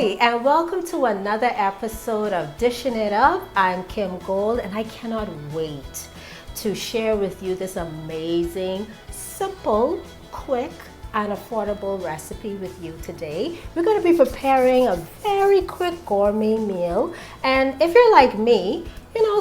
Hi, and welcome to another episode of Dishin It Up. I'm Kim Gold, and I cannot wait to share with you this amazing, simple, quick, and affordable recipe with you today. We're going to be preparing a very quick gourmet meal, and if you're like me,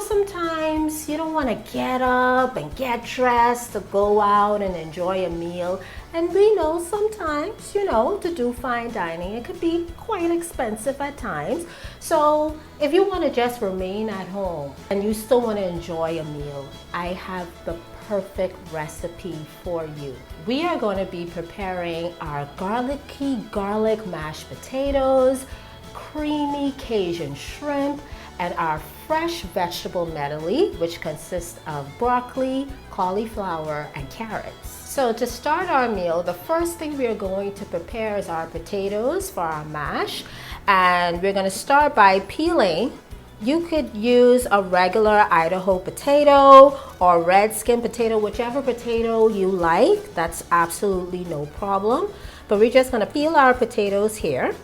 sometimes you don't want to get up and get dressed to go out and enjoy a meal. And we know sometimes, to do fine dining, it could be quite expensive at times. So if you want to just remain at home and you still want to enjoy a meal, I have the perfect recipe for you. We are going to be preparing our garlic mashed potatoes, creamy Cajun shrimp, and our fresh vegetable medley, which consists of broccoli, cauliflower, and carrots. So to start our meal, the first thing we are going to prepare is our potatoes for our mash. And we're going to start by peeling. You could use a regular Idaho potato or red skin potato, whichever potato you like. That's absolutely no problem. But we're just going to peel our potatoes here,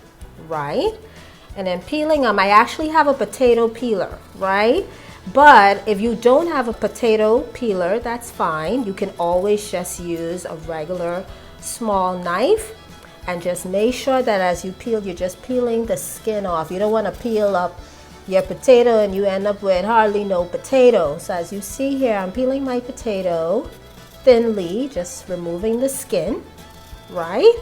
right? And then peeling them, I actually have a potato peeler, right? But if you don't have a potato peeler, that's fine. You can always just use a regular small knife and just make sure that as you peel, you're just peeling the skin off. You don't want to peel up your potato and you end up with hardly no potato. So as you see here, I'm peeling my potato thinly, just removing the skin, right?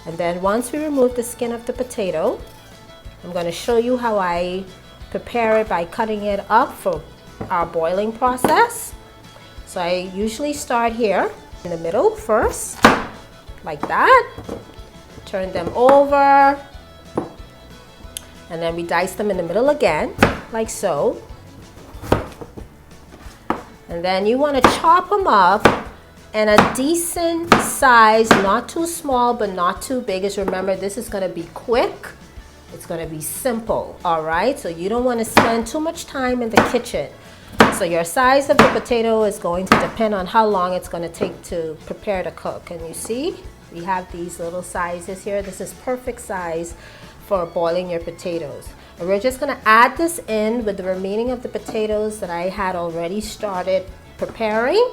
And then once we remove the skin of the potato, I'm going to show you how I prepare it by cutting it up for our boiling process. So I usually start here in the middle first, like that. Turn them over. And then we dice them in the middle again, like so. And then you want to chop them up in a decent size, not too small, but not too big. As remember, this is going to be quick. It's going to be simple, all right? So you don't want to spend too much time in the kitchen. So your size of the potato is going to depend on how long it's going to take to prepare to cook. And you see, we have these little sizes here. This is perfect size for boiling your potatoes. And we're just going to add this in with the remaining of the potatoes that I had already started preparing.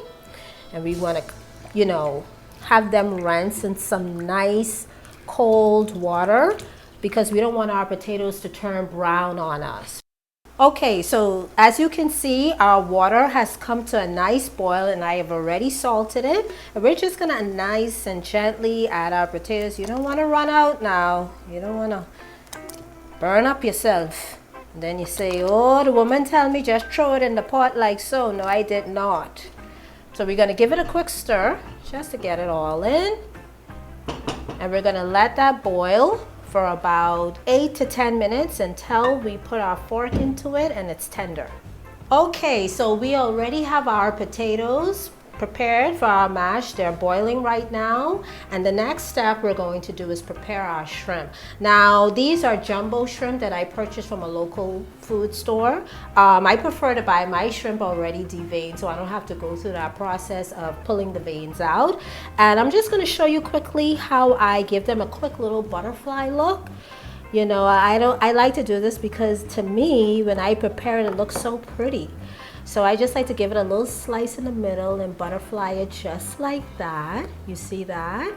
And we want to, have them rinse in some nice cold water, because we don't want our potatoes to turn brown on us. Okay, so as you can see, our water has come to a nice boil and I have already salted it. And we're just gonna nice and gently add our potatoes. You don't wanna run out now. You don't wanna burn up yourself. And then you say, oh, the woman tell me just throw it in the pot like so. No, I did not. So we're gonna give it a quick stir just to get it all in. And we're gonna let that boil for about 8 to 10 minutes until we put our fork into it and it's tender. Okay, so we already have our potatoes prepared for our mash. They're boiling right now. And the next step we're going to do is prepare our shrimp. Now, these are jumbo shrimp that I purchased from a local food store. I prefer to buy my shrimp already deveined, so I don't have to go through that process of pulling the veins out. And I'm just going to show you quickly how I give them a quick little butterfly look. I like to do this because to me, when I prepare it, it looks so pretty. So I just like to give it a little slice in the middle and butterfly it just like that. You see that?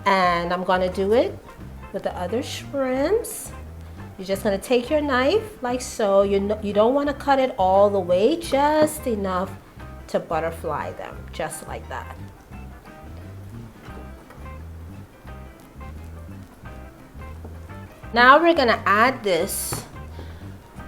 And I'm going to do it with the other shrimps. You're just going to take your knife like so. You don't want to cut it all the way, just enough to butterfly them, just like that. Now we're going to add this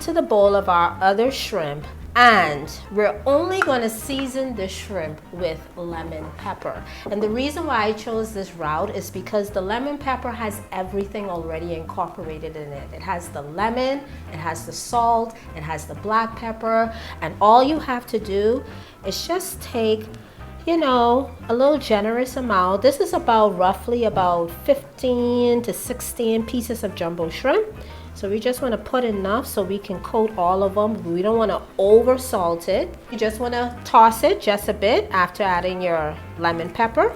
to the bowl of our other shrimp. And we're only going to season the shrimp with lemon pepper. And the reason why I chose this route is because the lemon pepper has everything already incorporated in it. It has the lemon, it has the salt, it has the black pepper, and all you have to do is just take, a little generous amount. This is roughly about 15 to 16 pieces of jumbo shrimp. So we just want to put enough so we can coat all of them. We don't want to over salt it. You just want to toss it just a bit after adding your lemon pepper.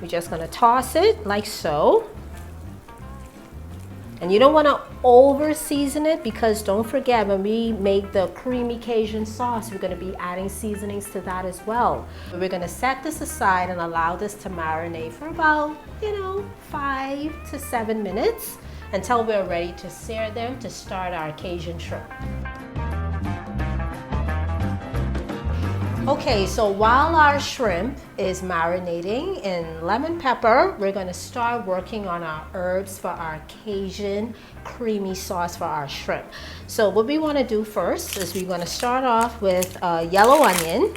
We're just going to toss it like so. And you don't want to over season it, because don't forget, when we make the creamy Cajun sauce, we're going to be adding seasonings to that as well. We're going to set this aside and allow this to marinate for about, 5 to 7 minutes until we're ready to sear them to start our Cajun shrimp. Okay, so while our shrimp is marinating in lemon pepper, we're going to start working on our herbs for our Cajun creamy sauce for our shrimp. So what we want to do first is we're going to start off with yellow onion.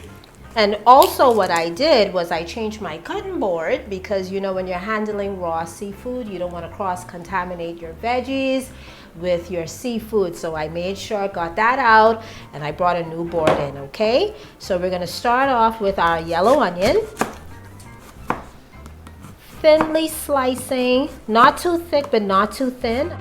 And also what I did was I changed my cutting board, because when you're handling raw seafood, you don't want to cross-contaminate your veggies with your seafood. So I made sure I got that out and I brought a new board in, okay? So we're gonna start off with our yellow onion. Thinly slicing, not too thick but not too thin.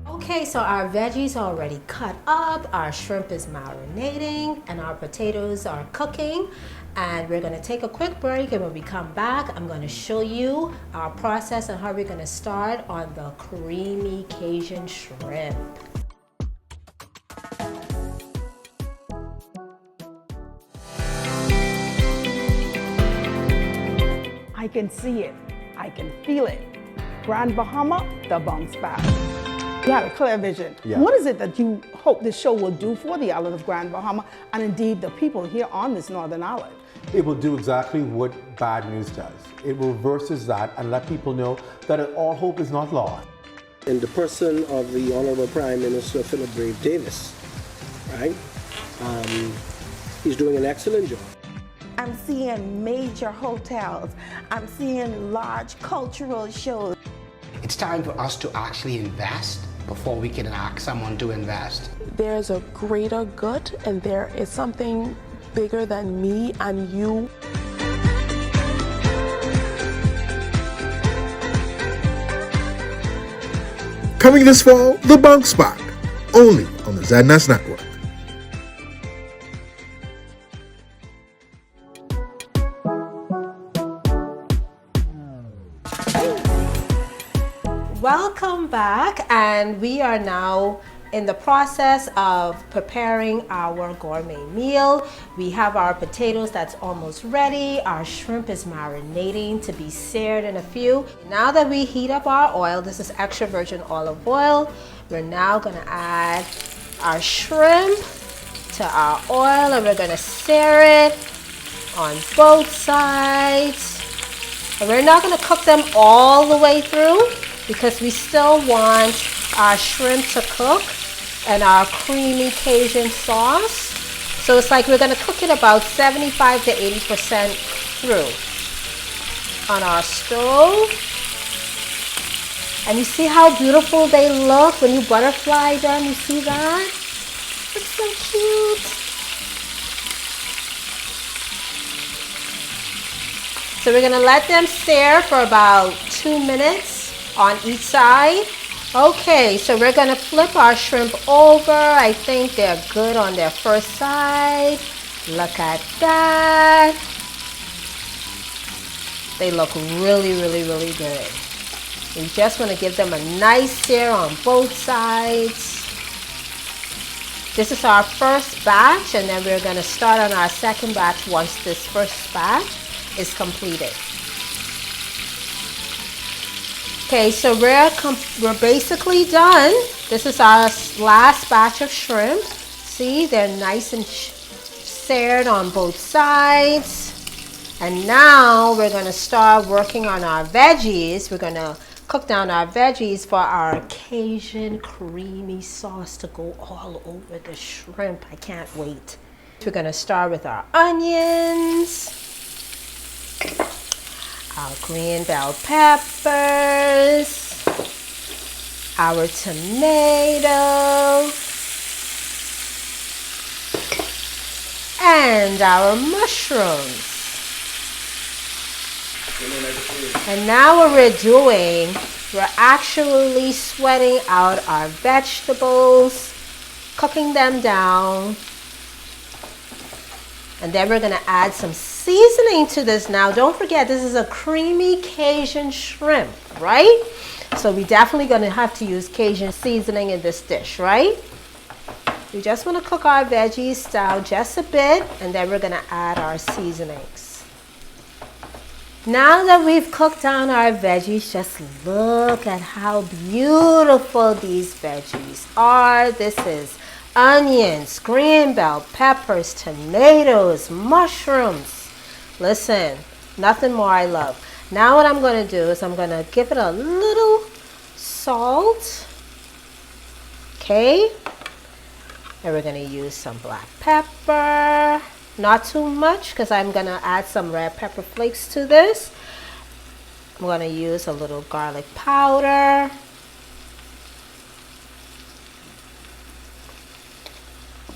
Okay, so our veggies are already cut up, our shrimp is marinating, and our potatoes are cooking. And we're going to take a quick break, and when we come back, I'm going to show you our process and how we're going to start on the creamy Cajun shrimp. I can see it. I can feel it. Grand Bahama, the bounce back. You had a clear vision. Yeah. What is it that you hope this show will do for the island of Grand Bahama, and indeed the people here on this northern island? It will do exactly what bad news does. It reverses that and let people know that all hope is not lost. In the person of the Honorable Prime Minister Philip Brave Davis, right? He's doing an excellent job. I'm seeing major hotels. I'm seeing large cultural shows. It's time for us to actually invest before we can ask someone to invest. There's a greater good, and there is something bigger than me and you. Coming this fall, The Bounce Back, only on the ZNS Network. Welcome back, and we are now in the process of preparing our gourmet meal. We have our potatoes that's almost ready. Our shrimp is marinating to be seared in a few. Now that we heat up our oil, this is extra virgin olive oil, we're now gonna add our shrimp to our oil, and we're gonna sear it on both sides. And we're not gonna cook them all the way through, because we still want our shrimp to cook and our creamy Cajun sauce. So it's like we're gonna cook it about 75 to 80% through on our stove. And you see how beautiful they look when you butterfly them, you see that? It's so cute. So we're gonna let them sear for about 2 minutes on each side. Okay, so we're gonna flip our shrimp over. I think they're good on their first side. Look at that. They look really, really, really good. We just wanna give them a nice sear on both sides. This is our first batch, and then we're gonna start on our second batch once this first batch is completed. Okay, so we're basically done. This is our last batch of shrimp. See, they're nice and seared on both sides. And now we're gonna start working on our veggies. We're gonna cook down our veggies for our Cajun creamy sauce to go all over the shrimp. I can't wait. We're gonna start with our onions, our green bell peppers, our tomato, and our mushrooms. And now what we're doing, we're actually sweating out our vegetables, cooking them down, and then we're gonna add some seasoning to this now. Don't forget, this is a creamy Cajun shrimp, right? So we definitely gonna have to use Cajun seasoning in this dish, right? We just wanna cook our veggies down just a bit, and then we're gonna add our seasonings. Now that we've cooked down our veggies, just look at how beautiful these veggies are. This is onions, green bell peppers, tomatoes, mushrooms. Listen, nothing more I love. Now what I'm going to do is I'm going to give it a little salt. Okay. And we're going to use some black pepper. Not too much because I'm going to add some red pepper flakes to this. I'm going to use a little garlic powder.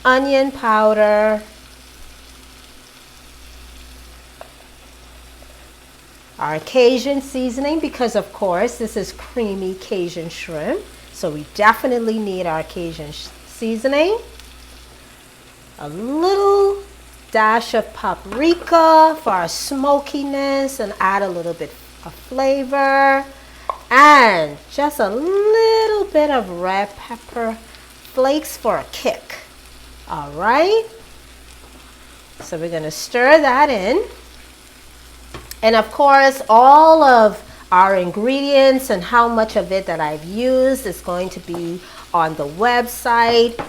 Onion powder, our Cajun seasoning, because of course this is creamy Cajun shrimp, so we definitely need our Cajun seasoning. A little dash of paprika for our smokiness and add a little bit of flavor, and just a little bit of red pepper flakes for a kick. All right, so we're gonna stir that in. And of course, all of our ingredients and how much of it that I've used is going to be on the website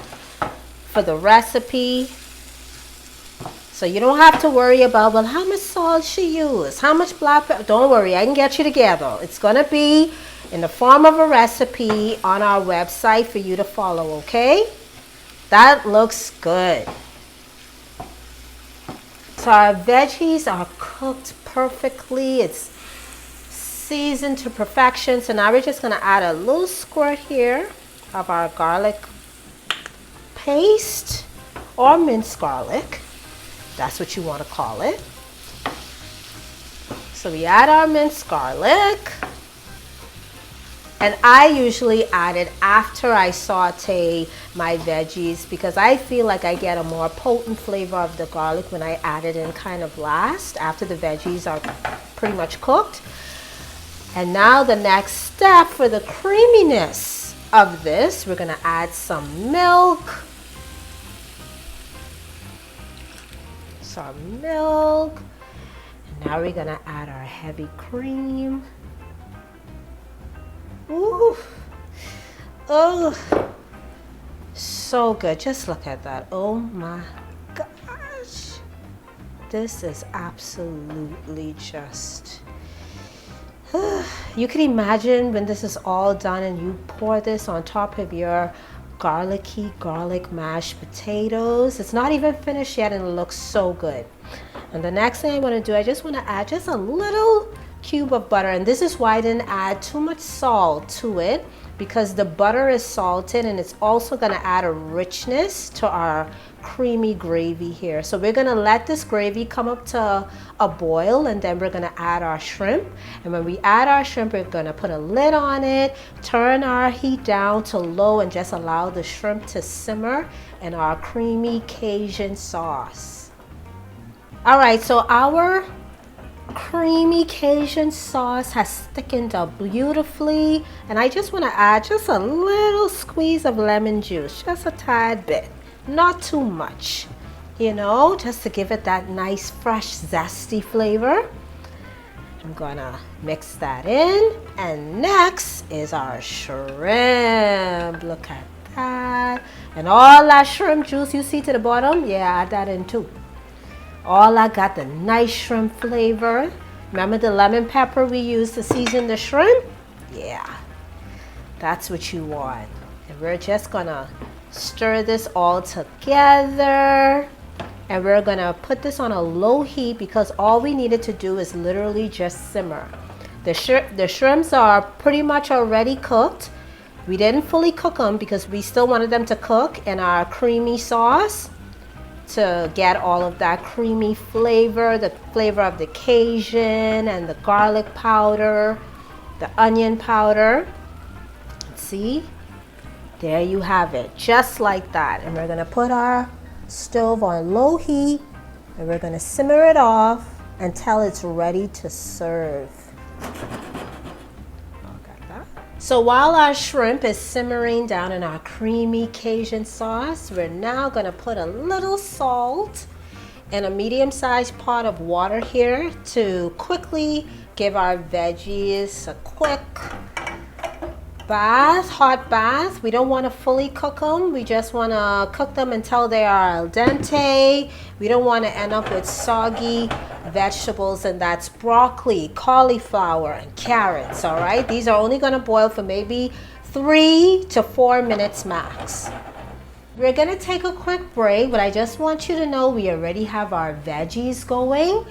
for the recipe. So you don't have to worry about, well, how much salt she used, how much black pepper. Don't worry, I can get you together. It's gonna be in the form of a recipe on our website for you to follow, okay? That looks good. So our veggies are cooked perfectly. It's seasoned to perfection. So now we're just going to add a little squirt here of our garlic paste or minced garlic. That's what you want to call it. So we add our minced garlic. And I usually add it after I saute my veggies because I feel like I get a more potent flavor of the garlic when I add it in kind of last, after the veggies are pretty much cooked. And now the next step for the creaminess of this, we're gonna add some milk. Some milk. And now we're gonna add our heavy cream. Ooh, oh, so good. Just look at that. Oh my gosh. This is absolutely just, you can imagine when this is all done and you pour this on top of your garlic mashed potatoes. It's not even finished yet and it looks so good. And the next thing I want to do, I just want to add just a little cube of butter, and this is why I didn't add too much salt to it, because the butter is salted and it's also going to add a richness to our creamy gravy here. So we're going to let this gravy come up to a boil, and then we're going to add our shrimp. And when we add our shrimp, we're going to put a lid on it, turn our heat down to low, and just allow the shrimp to simmer in our creamy Cajun sauce. All right, so our creamy Cajun sauce has thickened up beautifully, and I just want to add just a little squeeze of lemon juice, just a tad bit, not too much, you know, just to give it that nice fresh zesty flavor. I'm gonna mix that in, and next is our shrimp. Look at that, and all that shrimp juice you see to the bottom, yeah, add that in too. All I got the nice shrimp flavor. Remember the lemon pepper we used to season the shrimp? Yeah, that's what you want. And we're just gonna stir this all together. And we're gonna put this on a low heat because all we needed to do is literally just simmer. The shrimps are pretty much already cooked. We didn't fully cook them because we still wanted them to cook in our creamy sauce, to get all of that creamy flavor, the flavor of the Cajun and the garlic powder, the onion powder. See, there you have it, just like that. And we're gonna put our stove on low heat And we're gonna simmer it off until it's ready to serve. So while our shrimp is simmering down in our creamy Cajun sauce, we're now gonna put a little salt in a medium-sized pot of water here to quickly give our veggies a quick bath, hot bath. We don't want to fully cook them. We just want to cook them until they are al dente. We don't want to end up with soggy vegetables, and that's broccoli, cauliflower, and carrots, all right? These are only going to boil for maybe 3 to 4 minutes max. We're going to take a quick break, but I just want you to know we already have our veggies going.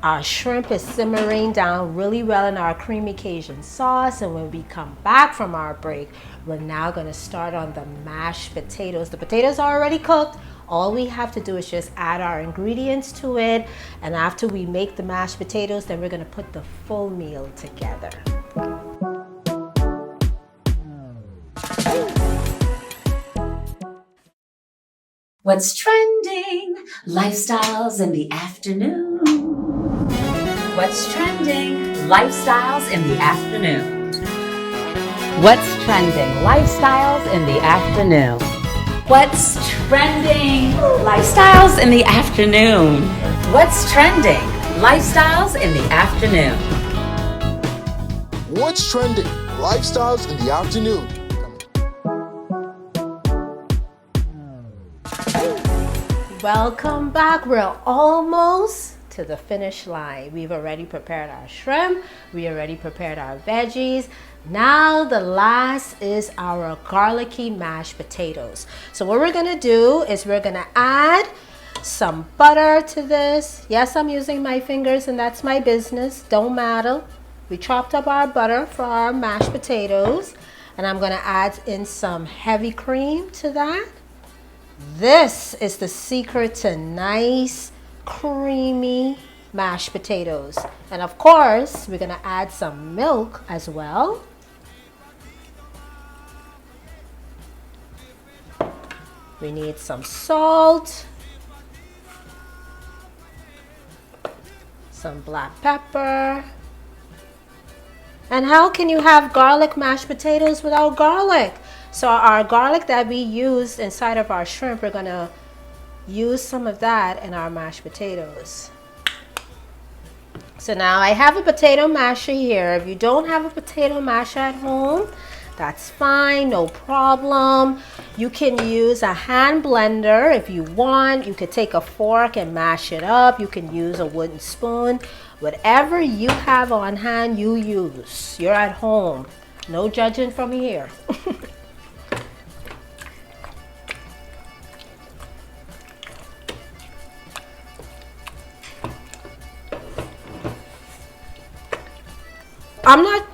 Our shrimp is simmering down really well in our creamy Cajun sauce, and when we come back from our break, we're now going to start on the mashed potatoes. The potatoes are already cooked. All we have to do is just add our ingredients to it, and after we make the mashed potatoes, then we're going to put the full meal together. What's trending? Lifestyles in the afternoon. What's trending? Lifestyles in the afternoon. What's trending? Lifestyles in the afternoon. What's trending? Lifestyles in the afternoon. What's trending? Lifestyles in the afternoon. What's trending? Lifestyles in the afternoon. Welcome back. We're almost to the finish line. We've already prepared our shrimp. We already prepared our veggies. Now the last is our garlicky mashed potatoes. So what we're gonna do is we're gonna add some butter to this. Yes, I'm using my fingers and that's my business. Don't matter. We chopped up our butter for our mashed potatoes, and I'm gonna add in some heavy cream to that. This is the secret to nice, creamy mashed potatoes. And of course, we're gonna add some milk as well. We need some salt, some black pepper. And how can you have garlic mashed potatoes without garlic? So our garlic that we used inside of our shrimp, we're gonna use some of that in our mashed potatoes. So now I have a potato masher here. If you don't have a potato masher at home, that's fine, no problem. You can use a hand blender if you want. You could take a fork and mash it up. You can use a wooden spoon. Whatever you have on hand, you use. You're at home. No judging from here. I'm not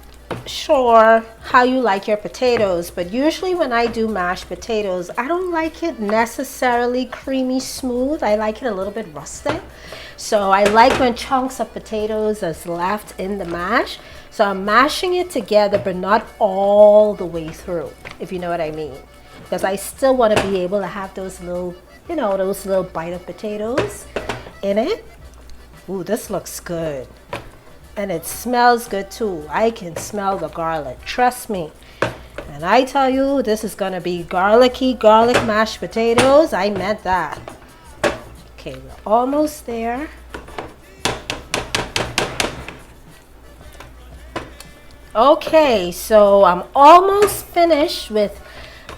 sure how you like your potatoes, but usually when I do mashed potatoes, I don't like it necessarily creamy smooth. I like it a little bit rustic. So I like when chunks of potatoes is left in the mash. So I'm mashing it together, but not all the way through, if you know what I mean. Because I still want to be able to have those little, those little bite of potatoes in it. Ooh, this looks good. And it smells good too. I can smell the garlic, trust me. And I tell you, this is gonna be garlicky garlic mashed potatoes. I meant that. Okay, we're almost there. Okay, so I'm almost finished with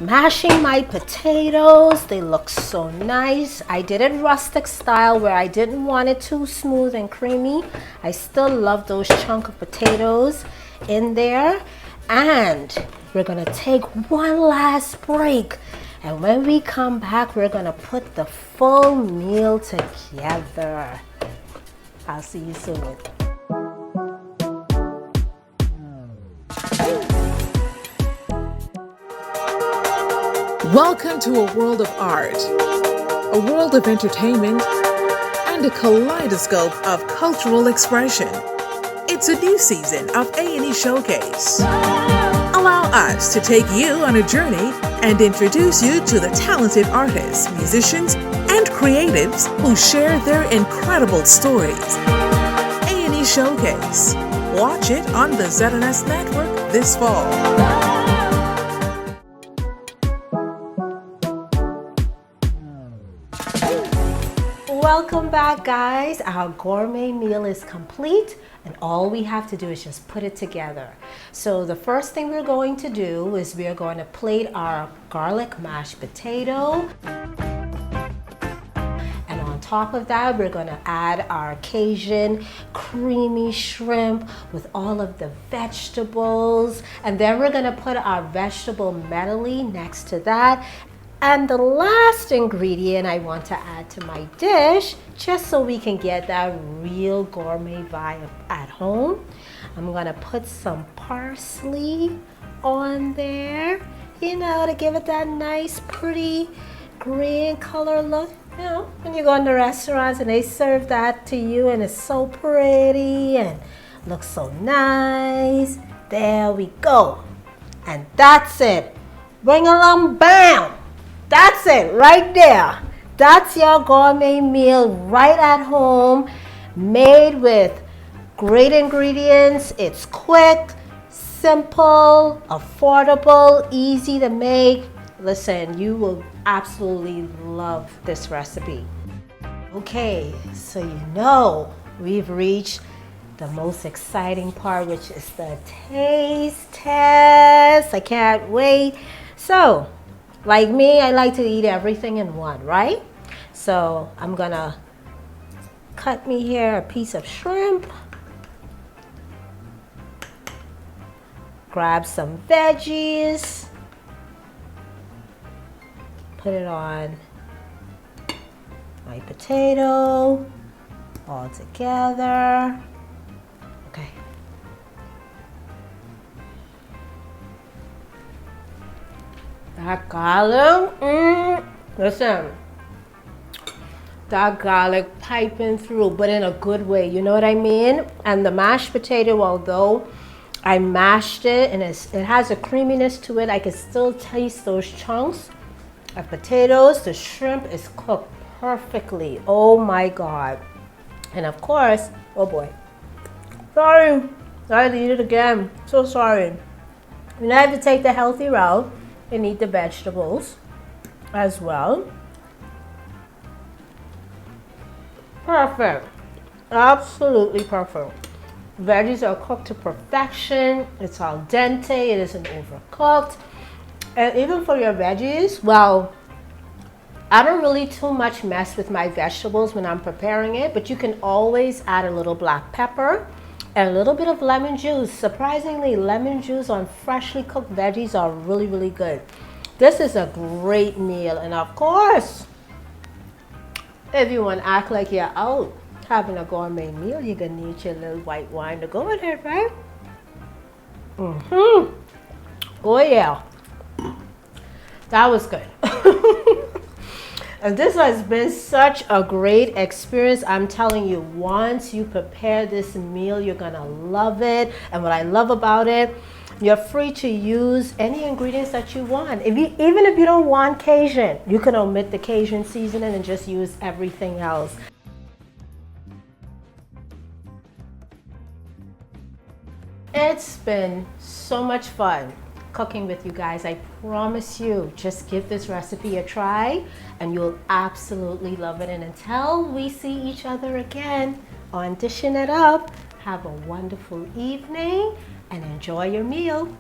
mashing my potatoes. They look so nice. I did it rustic style where I didn't want it too smooth and creamy. I still love those chunk of potatoes in there. And we're gonna take one last break. And when we come back, we're gonna put the full meal together. I'll see you soon. Welcome to a world of art, a world of entertainment, and a kaleidoscope of cultural expression. It's a new season of A&E Showcase. Allow us to take you on a journey and introduce you to the talented artists artists, musicians, and creatives who share their incredible stories. A&E Showcase. Watch it on the ZNS Network this fall. Welcome back, guys. Our gourmet meal is complete, and all we have to do is just put it together. So the first thing we're going to do is we're going to plate our garlic mashed potato. And on top of that, we're going to add our Cajun creamy shrimp with all of the vegetables. And then we're going to put our vegetable medley next to that. And the last ingredient I want to add to my dish, just so we can get that real gourmet vibe at home, I'm gonna put some parsley on there, you know, to give it that nice, pretty green color look. You know, when you go in the restaurants and they serve that to you and it's so pretty and looks so nice. There we go. And that's it. Bring along, bam! That's it right there. That's your gourmet meal right at home, made with great ingredients. It's quick, simple, affordable, easy to make. Listen, you will absolutely love this recipe. Okay, so you know we've reached the most exciting part, which is the taste test. I can't wait. So, like me, I like to eat everything in one, right? So I'm gonna cut me here a piece of shrimp, grab some veggies, put it on my potato all together. Okay. That garlic, listen, that garlic piping through, but in a good way, you know what I mean? And the mashed potato, although I mashed it and it has a creaminess to it, I can still taste those chunks of potatoes. The shrimp is cooked perfectly. Oh my God. And of course, oh boy, sorry, I had to eat it again. So sorry. You know, I have to take the healthy route and eat the vegetables as well. Perfect. Absolutely perfect. Veggies are cooked to perfection. It's al dente. It isn't overcooked. And even for your veggies, well, I don't really too much mess with my vegetables when I'm preparing it, but you can always add a little black pepper and a little bit of lemon juice. Surprisingly, lemon juice on freshly cooked veggies are really, really good. This is a great meal. And of course, if you want to act like you're out having a gourmet meal, you're going to need your little white wine to go with it, right? Oh yeah. That was good. And this has been such a great experience. I'm telling you, once you prepare this meal, you're gonna love it. And what I love about it, you're free to use any ingredients that you want. Even if you don't want Cajun, you can omit the Cajun seasoning and just use everything else. It's been so much fun cooking with you guys. I promise you, just give this recipe a try and you'll absolutely love it. And until we see each other again on Dishin It Up, have a wonderful evening and enjoy your meal.